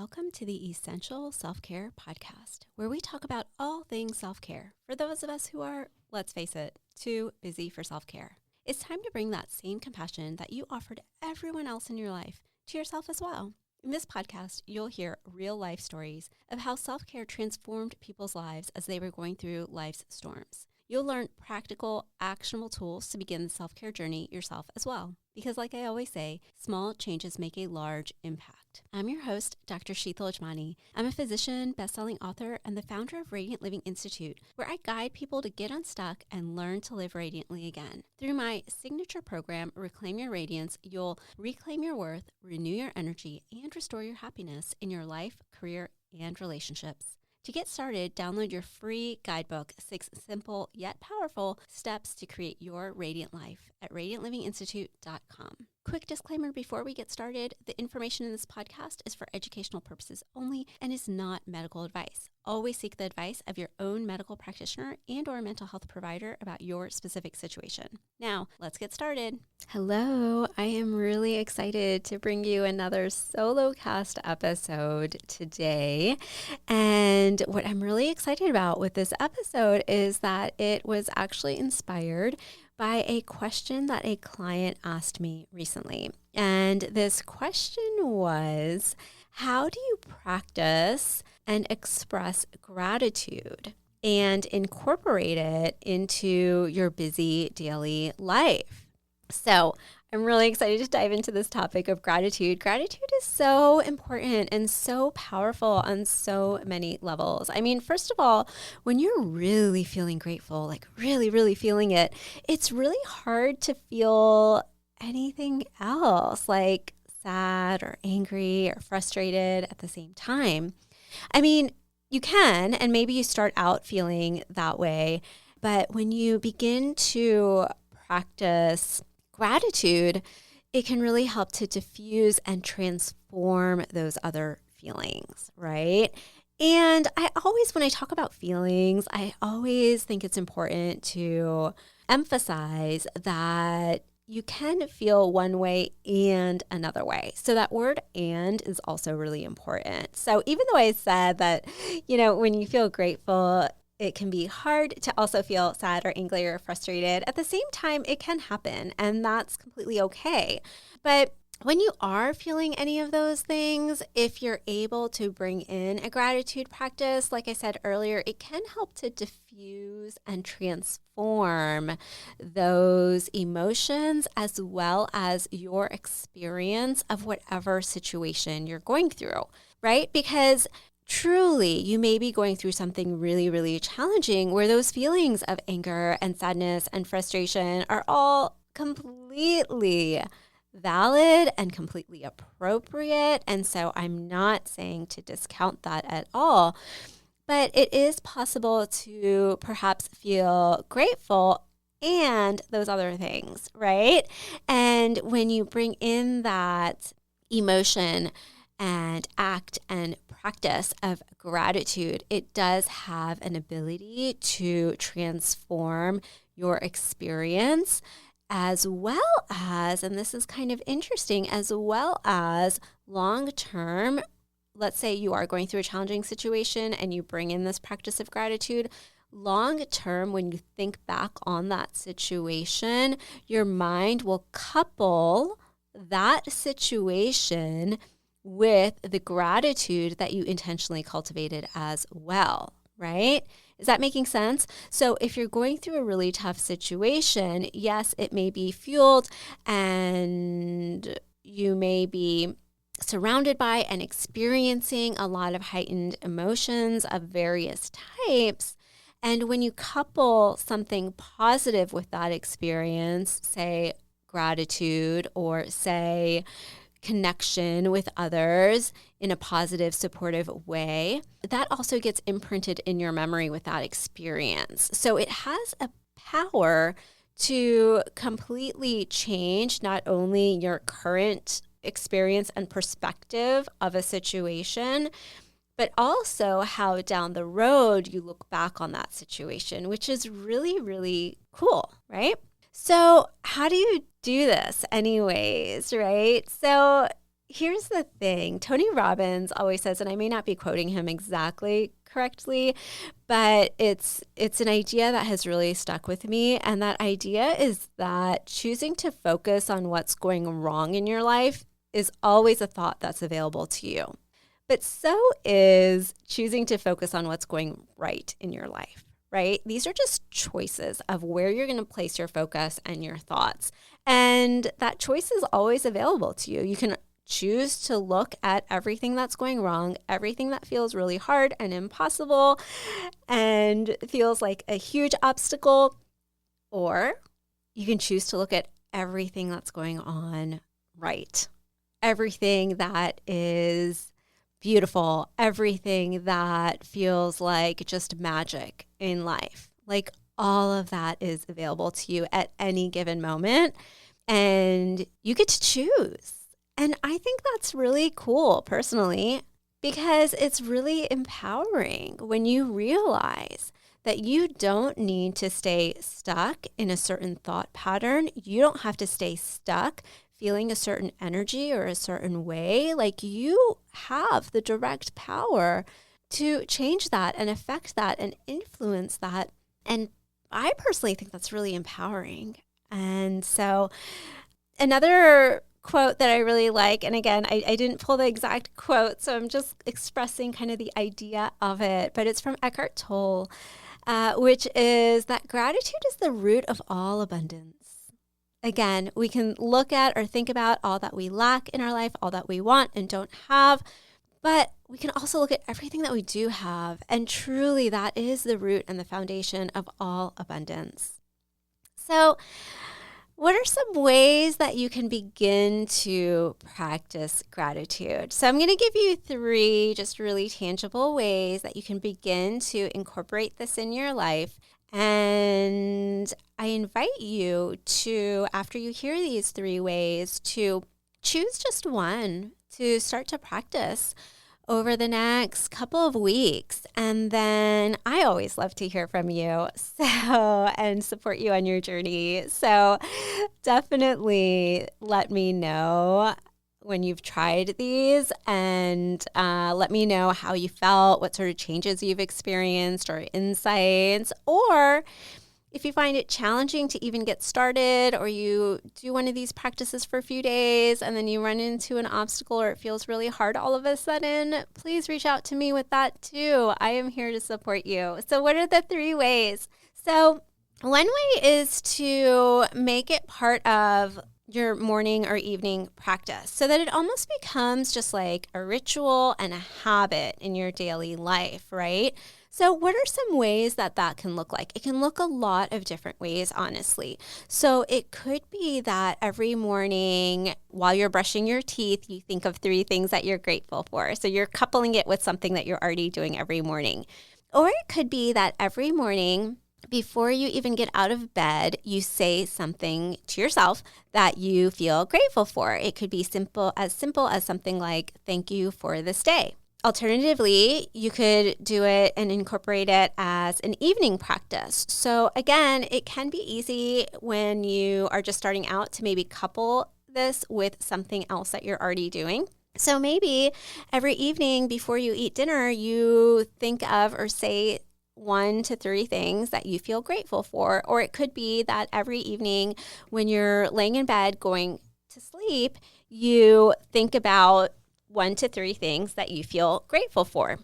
Welcome to the Essential Self-Care Podcast, where we talk about all things self-care for those of us who are, let's face it, too busy for self-care. It's time to bring that same compassion that you offer to everyone else in your life to yourself as well. In this podcast, you'll hear real-life stories of how self-care transformed people's lives as they were going through life's storms. You'll learn practical, actionable tools to begin the self-care journey yourself as well. Because like I always say, small changes make a large impact. I'm your host, Dr. Sheetal Ajmani. I'm a physician, best-selling author, and the founder of Radiant Living Institute, where I guide people to get unstuck and learn to live radiantly again. Through my signature program, Reclaim Your Radiance, you'll reclaim your worth, renew your energy, and restore your happiness in your life, career, and relationships. To get started, download your free guidebook, 6 simple yet powerful steps to create your radiant life at radiantlivinginstitute.com. Quick disclaimer before we get started, the information in this podcast is for educational purposes only and is not medical advice. Always seek the advice of your own medical practitioner and or mental health provider about your specific situation. Now, let's get started. Hello, I am really excited to bring you another solo cast episode today. And what I'm really excited about with this episode is that it was actually inspired by a question that a client asked me recently. And this question was, how do you practice and express gratitude and incorporate it into your busy daily life? So I'm really excited to dive into this topic of gratitude. Gratitude is so important and so powerful on so many levels. I mean, first of all, when you're really feeling grateful, like really feeling it, it's really hard to feel anything else, like sad or angry or frustrated at the same time. I mean, you can, and maybe you start out feeling that way, but when you begin to practice gratitude, it can really help to diffuse and transform those other feelings, right? And when I talk about feelings, I always think it's important to emphasize that you can feel one way and another way. So that word "and" is also really important. So even though I said that, when you feel grateful, it can be hard to also feel sad or angry or frustrated. At the same time, it can happen, and that's completely okay. But when you are feeling any of those things, if you're able to bring in a gratitude practice, like I said earlier, it can help to diffuse and transform those emotions as well as your experience of whatever situation you're going through, right? Because truly, you may be going through something really challenging where those feelings of anger and sadness and frustration are all completely valid and completely appropriate. And so I'm not saying to discount that at all, but it is possible to perhaps feel grateful and those other things, right? And when you bring in that emotion and act and practice of gratitude, it does have an ability to transform your experience as well as, and this is kind of interesting, as well as long-term. Let's say you are going through a challenging situation and you bring in this practice of gratitude. Long-term, when you think back on that situation, your mind will couple that situation with the gratitude that you intentionally cultivated as well, right? Is that making sense? So if you're going through a really tough situation, yes, it may be fueled and you may be surrounded by and experiencing a lot of heightened emotions of various types. And when you couple something positive with that experience, say gratitude or say connection with others in a positive, supportive way, that also gets imprinted in your memory with that experience. So it has a power to completely change not only your current experience and perspective of a situation, but also how down the road you look back on that situation, which is really cool, right? So how do you do this anyways, right? So here's the thing. Tony Robbins always says, and I may not be quoting him exactly correctly, but it's an idea that has really stuck with me. And that idea is that choosing to focus on what's going wrong in your life is always a thought that's available to you. But so is choosing to focus on what's going right in your life, right? These are just choices of where you're going to place your focus and your thoughts. And that choice is always available to you. You can choose to look at everything that's going wrong, everything that feels really hard and impossible and feels like a huge obstacle, or you can choose to look at everything that's going on right, everything that is beautiful, everything that feels like just magic in life. Like all of that is available to you at any given moment, and you get to choose. And I think that's really cool personally, because it's really empowering when you realize that you don't need to stay stuck in a certain thought pattern. You don't have to stay stuck feeling a certain energy or a certain way. Like you have the direct power to change that and affect that and influence that. And I personally think that's really empowering. And so another quote that I really like, and again, I didn't pull the exact quote, so I'm just expressing kind of the idea of it, but it's from Eckhart Tolle, which is that gratitude is the root of all abundance. Again, we can look at or think about all that we lack in our life, all that we want and don't have, but we can also look at everything that we do have, and truly that is the root and the foundation of all abundance. So what are some ways that you can begin to practice gratitude? So I'm going to give you 3 just really tangible ways that you can begin to incorporate this in your life. And I invite you to, after you hear these 3 ways, to choose just one to start to practice over the next couple of weeks. And then I always love to hear from you and support you on your journey. So definitely let me know when you've tried these, and let me know how you felt, what sort of changes you've experienced or insights, or if you find it challenging to even get started, or you do one of these practices for a few days and then you run into an obstacle or it feels really hard all of a sudden, please reach out to me with that too. I am here to support you. So what are the 3 ways? So one way is to make it part of your morning or evening practice so that it almost becomes just like a ritual and a habit in your daily life, right? So what are some ways that can look like? It can look a lot of different ways, honestly. So it could be that every morning while you're brushing your teeth, you think of 3 things that you're grateful for. So you're coupling it with something that you're already doing every morning. Or it could be that every morning, before you even get out of bed, you say something to yourself that you feel grateful for. It could be simple as something like, thank you for this day. Alternatively, you could do it and incorporate it as an evening practice. So again, it can be easy when you are just starting out to maybe couple this with something else that you're already doing. So maybe every evening before you eat dinner, you think of or say 1 to 3 things that you feel grateful for. Or it could be that every evening when you're laying in bed going to sleep, you think about 1 to 3 things that you feel grateful for.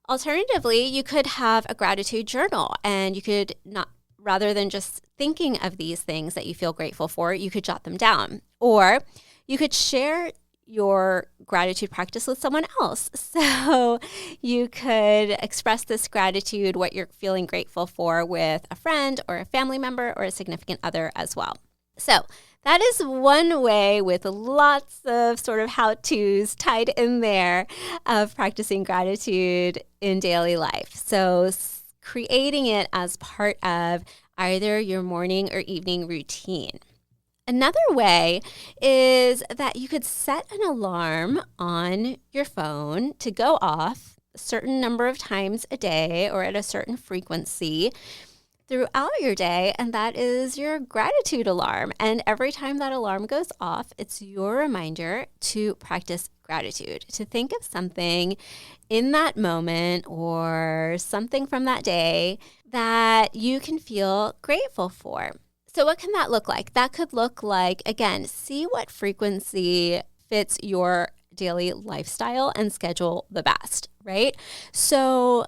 Alternatively, you could have a gratitude journal, and you could not, rather than just thinking of these things that you feel grateful for, you could jot them down. Or you could share your gratitude practice with someone else. So you could express this gratitude, what you're feeling grateful for, with a friend or a family member or a significant other as well. So that is one way, with lots of sort of how-tos tied in there, of practicing gratitude in daily life. So creating it as part of either your morning or evening routine. Another way is that you could set an alarm on your phone to go off a certain number of times a day or at a certain frequency throughout your day, and that is your gratitude alarm. And every time that alarm goes off, it's your reminder to practice gratitude, to think of something in that moment or something from that day that you can feel grateful for. So what can that look like? That could look like, again, see what frequency fits your daily lifestyle and schedule the best, right? So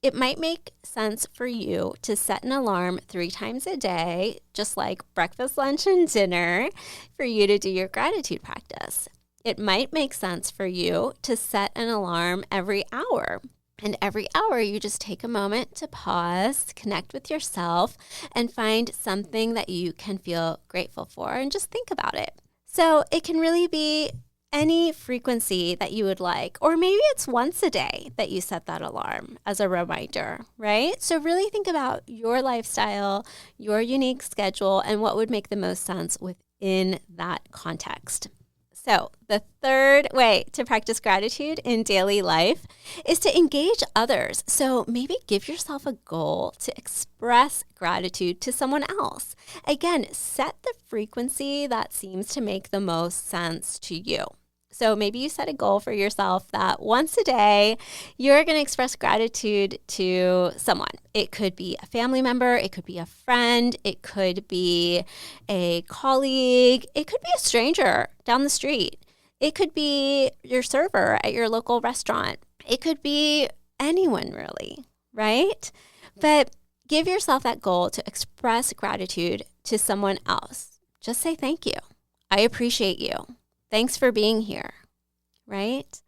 it might make sense for you to set an alarm 3 times a day, just like breakfast, lunch, and dinner, for you to do your gratitude practice. It might make sense for you to set an alarm every hour. And every hour, you just take a moment to pause, connect with yourself, and find something that you can feel grateful for and just think about it. So it can really be any frequency that you would like, or maybe it's once a day that you set that alarm as a reminder, right? So really think about your lifestyle, your unique schedule, and what would make the most sense within that context. So the third way to practice gratitude in daily life is to engage others. So maybe give yourself a goal to express gratitude to someone else. Again, set the frequency that seems to make the most sense to you. So maybe you set a goal for yourself that once a day, you're going to express gratitude to someone. It could be a family member, it could be a friend, it could be a colleague, it could be a stranger down the street. It could be your server at your local restaurant. It could be anyone really, right? But give yourself that goal to express gratitude to someone else. Just say thank you. I appreciate you. Thanks for being here, right?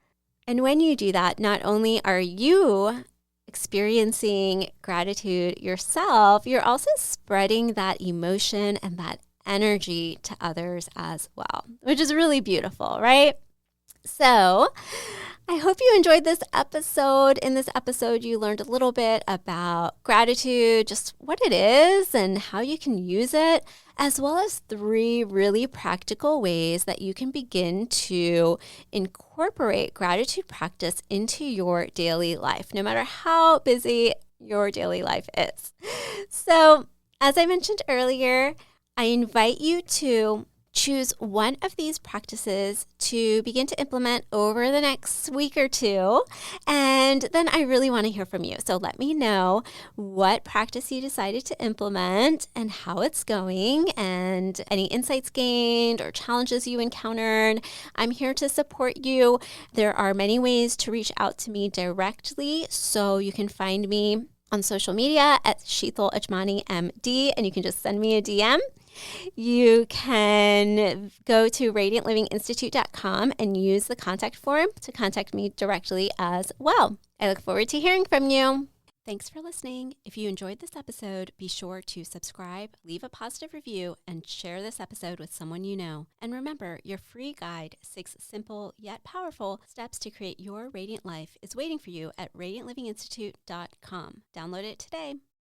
And when you do that, not only are you experiencing gratitude yourself, you're also spreading that emotion and that energy to others as well, which is really beautiful, right? So I hope you enjoyed this episode. In this episode, you learned a little bit about gratitude, just what it is and how you can use it, as well as 3 really practical ways that you can begin to incorporate gratitude practice into your daily life, no matter how busy your daily life is. So, as I mentioned earlier, I invite you to choose one of these practices to begin to implement over the next week or 2. And then I really want to hear from you. So let me know what practice you decided to implement and how it's going and any insights gained or challenges you encountered. I'm here to support you. There are many ways to reach out to me directly. So you can find me on social media at Sheetal Ajmani MD, and you can just send me a DM. You can go to radiantlivinginstitute.com and use the contact form to contact me directly as well. I look forward to hearing from you. Thanks for listening. If you enjoyed this episode, be sure to subscribe, leave a positive review, and share this episode with someone you know. And remember, your free guide, 6 simple yet powerful steps to create your radiant life, is waiting for you at radiantlivinginstitute.com. Download it today.